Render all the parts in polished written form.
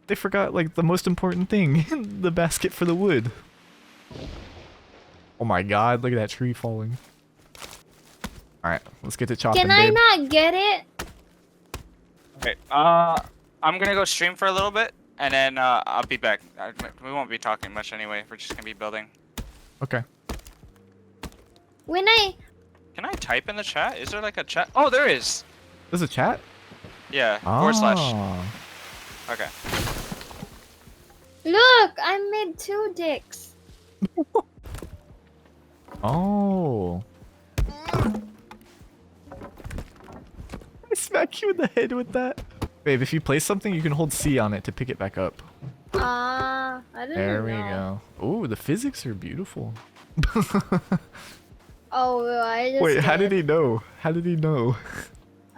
They forgot like the most important thing, the basket for the wood. Oh my god, look at that tree falling. Alright, let's get to chopping, Can I babe. not get it? Okay. I'm gonna go stream for a little bit, and then I'll be back. We won't be talking much anyway. We're just gonna be building. Okay. When I... Can I type in the chat? Is there like a chat? Oh, there is. There's a chat? Yeah. Ah. / Okay. Look, I made 2 dicks. Oh. I smack you in the head with that. Babe, if you place something, you can hold C on it to pick it back up. I didn't There we know. go. Ooh, the physics are beautiful. Oh, well, I just Wait, how did he know? How did he know?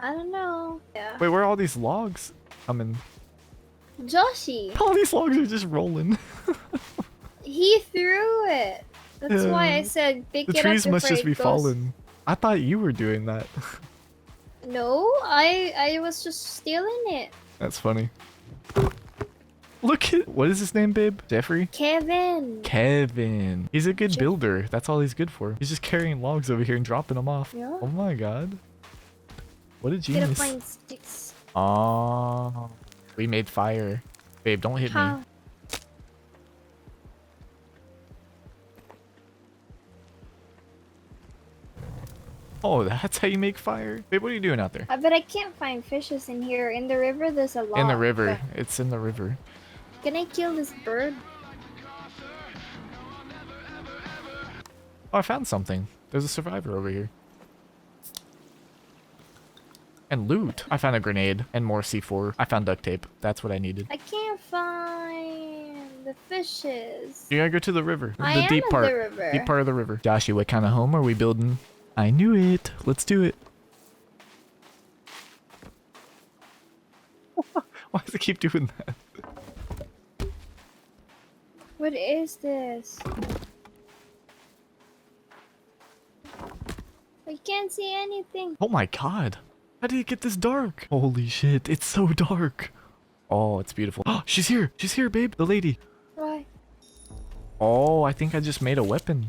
I don't know. Yeah. Wait, where are all these logs coming? Joshi, All these logs are just rolling. he threw it. That's why I said pick The it up trees must before just it be goes- falling. I thought you were doing that. No, I was just stealing it. That's funny. Look at, what is his name, babe? Jeffrey? Kevin. Kevin. He's a good builder. That's all he's good for. He's just carrying logs over here and dropping them off. Yeah. Oh my god. What a Gotta genius. find sticks. Oh, we made fire. Babe, don't hit me. How? Oh, that's how you make fire? Babe, what are you doing out there? But I can't find fishes in here. In the river, there's a lot. In the river. but- It's in the river. Can I kill this bird? Oh, I found something. There's a survivor over here. And loot. I found a grenade and more C4. I found duct tape. That's what I needed. I can't find the fishes. You gotta go to the river. I The am deep at part. the river. Deep part of the river. Joshy, what kind of home are we building? I knew it. Let's do it. Why does it keep doing that? What is this? I can't see anything. Oh my god. How did it get this dark? Holy shit. It's so dark. Oh, it's beautiful. Oh, she's here. She's here, babe. The lady. Why? Oh, I think I just made a weapon.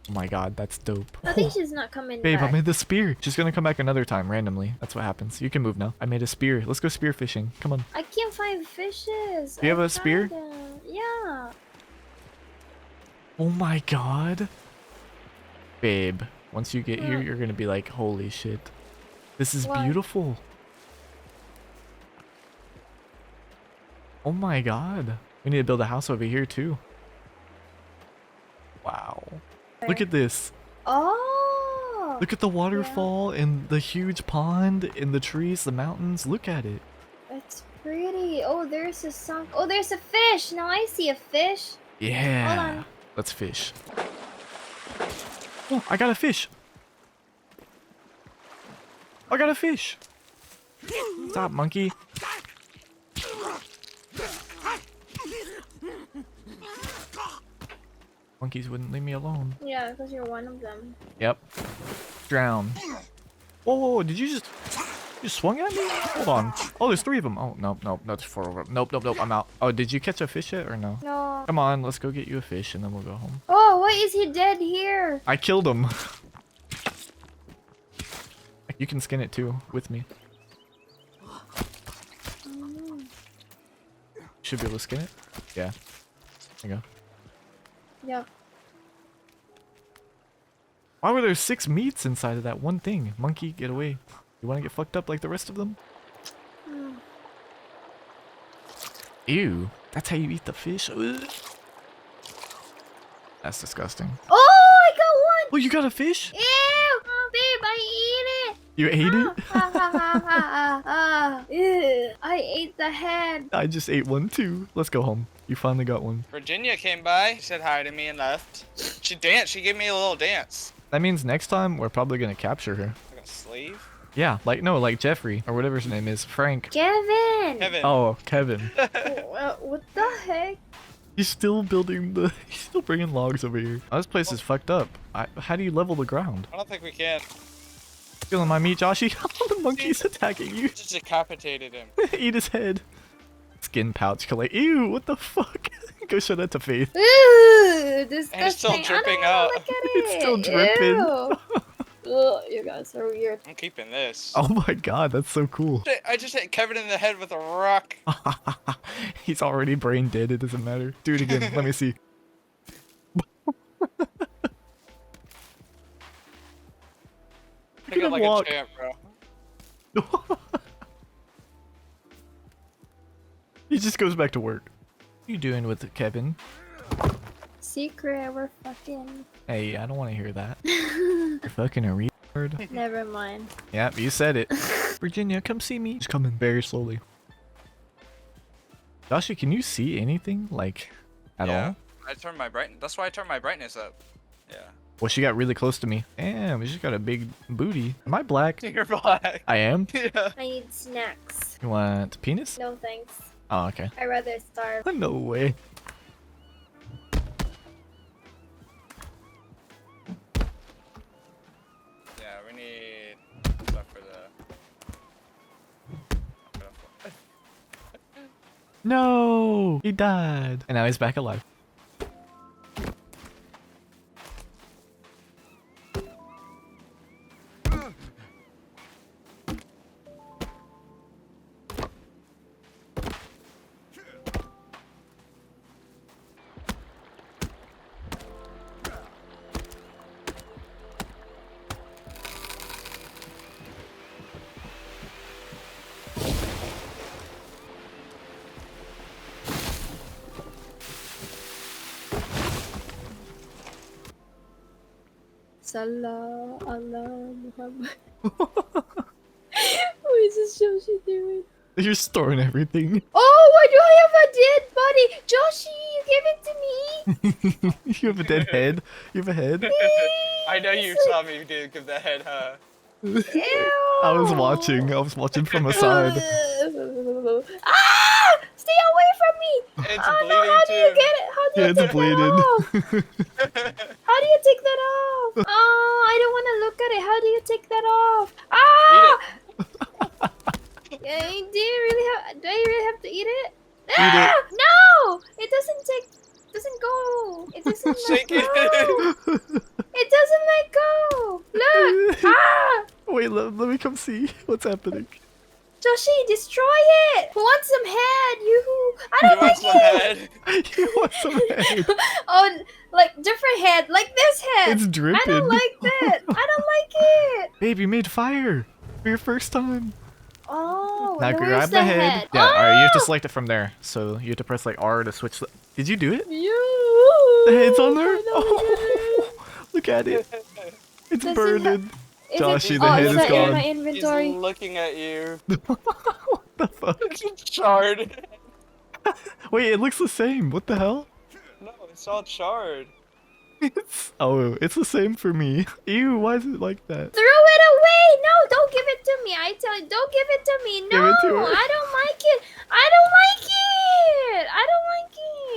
Oh my god, that's dope. I think she's not coming Babe, back. I made the spear. She's gonna come back another time randomly. That's what happens. You can move now. I made a spear. Let's go spear fishing. Come on. I can't find fishes. Do you have I a spear? found them. Yeah. Oh my god. Babe, once you get here, What? you're gonna be like, holy shit. This is What? beautiful. Oh my god. We need to build a house over here too. Wow. Look at this. Oh. Look at the waterfall and the huge pond and the trees, the mountains. Look at it. It's pretty. Oh, there's a sunk. Oh, there's a fish. Now I see a fish. Yeah. on. Let's fish. Oh, I got a fish. I got a fish. Stop, monkey. Monkeys wouldn't leave me alone. Yeah, because you're one of them. Yep. Drown. Whoa, did you just swung at me? Hold on. Oh, there's 3 of them. Oh, nope, nope, no, there's 4 of them. Nope, nope, nope, I'm out. Oh, did you catch a fish yet or no? No. Come on, let's go get you a fish and then we'll go home. Oh, why is he dead here? I killed him. You can skin it too, with me. Should be able to skin it. Yeah. There you go. Yep. Why were there 6 meats inside of that one thing? Monkey, get away. You want to get fucked up like the rest of them? Mm. Ew. That's how you eat the fish? Ugh. That's disgusting. Oh, I got Oh, you got a fish? one. Ew. Oh, babe, I ate it. You ate it? Ew. I ate the head. I just ate one too. Let's go home. You finally got one. Virginia came by, said hi to me, and left. She danced. She gave me a little dance. That means next time we're probably gonna capture her. Like a slave. Yeah, like no, like Jeffrey or whatever his name is, Frank. Kevin. Kevin. Oh, Kevin. What the heck? He's still building the. He's still bringing logs over here. Oh, this place is fucked up. How do you level the ground? I don't think we can. Stealing my meat, Joshy. The monkey's attacking you. Just decapitated him. Eat his head. skin pouch collect. Ew, what the fuck? Go show that to Faith. Ooh, disgusting. And it's still dripping I out. don't wanna look at it. It's still dripping. Ew. Ugh, you guys are weird. I'm keeping this. Oh my god, that's so cool. Shit, I just hit Kevin in the head with a rock. He's already brain dead, it doesn't matter. Do it again, let me see. Think of like walk. a champ, bro. He just goes back to work. What are you doing with it, Kevin? Secret, we're fucking. Hey, I don't want to hear that. You're fucking a retard. Never mind. Yep, you said it. Virginia, come see me. She's coming very slowly. Joshua, can you see anything, like, at all? I turned my brightness. That's why I turned my brightness up. Yeah. Well, she got really close to me. Damn, she's got a big booty. Am I black? You're black. I am? Yeah. I need snacks. You want penis? No thanks. Oh, okay. I'd rather starve. No way. Yeah, we need stuff for the. No! He died. And now he's back alive. Salah Allah Muhammad. What is this Joshi doing? You're storing everything. Oh, why do I have a dead body? Joshi, you gave it to me. You have a dead head? You have a head? I know you saw me give the head, huh? Ew. I was watching from a side. Ah! Stay away from me! It's Oh, no, bleeding how do you too. get it? How do you Yeah, it's take bleeding. that off? How do you take that off? Oh, I don't want to look at it. How do you take that off? Ah! Yeah, do you really have to eat it? Eat Ah! No! It doesn't go. It doesn't Shake let it. go. It doesn't let go. Look! Ah! Wait, let me come see what's happening. Joshi, destroy it! Who wants some head? You? I You don't want like some it. head? You want some head? Oh, like different head, like this head. It's dripping. I don't like that. I don't like it. Babe, you made fire for your first time. Oh, Now where's grab the head. Yeah, Oh! alright, you have to select it from there. So you have to press like R to switch the... Did you do it? You. The head's on there? I don't get it. Oh, look at it. It's Does it burning. Is Joshi, it, the head is is that in gone. my He's inventory? looking at you. What the fuck? It's charred. Wait, it looks the same. What the hell? No, it's all charred. Oh, it's the same for me. Ew, why is it like that? Throw it away! No, don't give it to me. I tell you, don't give it to me. Give No, it to her. I don't like it. I don't like it. I don't like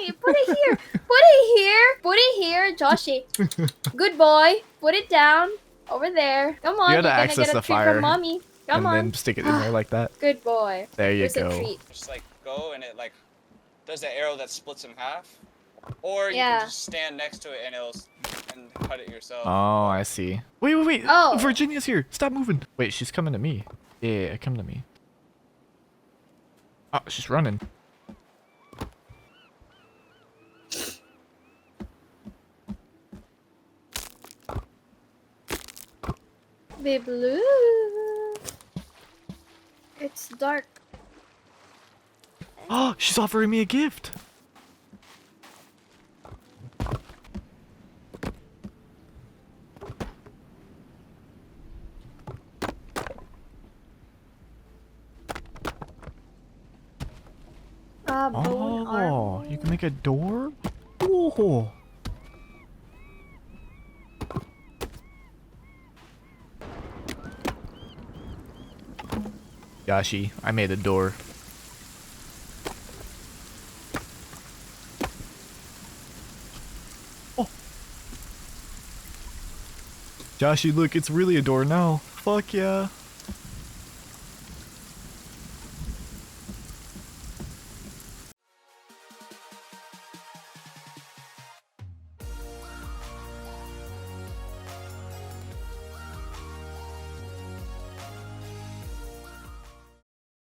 it. Put it here. Put it here. Put it here, Joshi. Good boy. Put it down over there. Come on, You you're gotta gonna access get a the treat fire from mommy. Come and on. then stick it in there like that. Good boy. There you Here's a go. treat. Just like go and it like does the arrow that splits in half, or you Yeah. can just stand next to it and and cut it yourself. Oh, I see. Wait. Oh. Virginia's here. Stop moving. Wait, she's coming to me. Yeah, come to me. Oh, she's running. Be blue. It's dark. Oh, she's offering me a gift. Bone Oh, armor. you can make a door? Oh. Yashi, I made a door. Oh. Joshi, look, it's really a door now. Fuck yeah.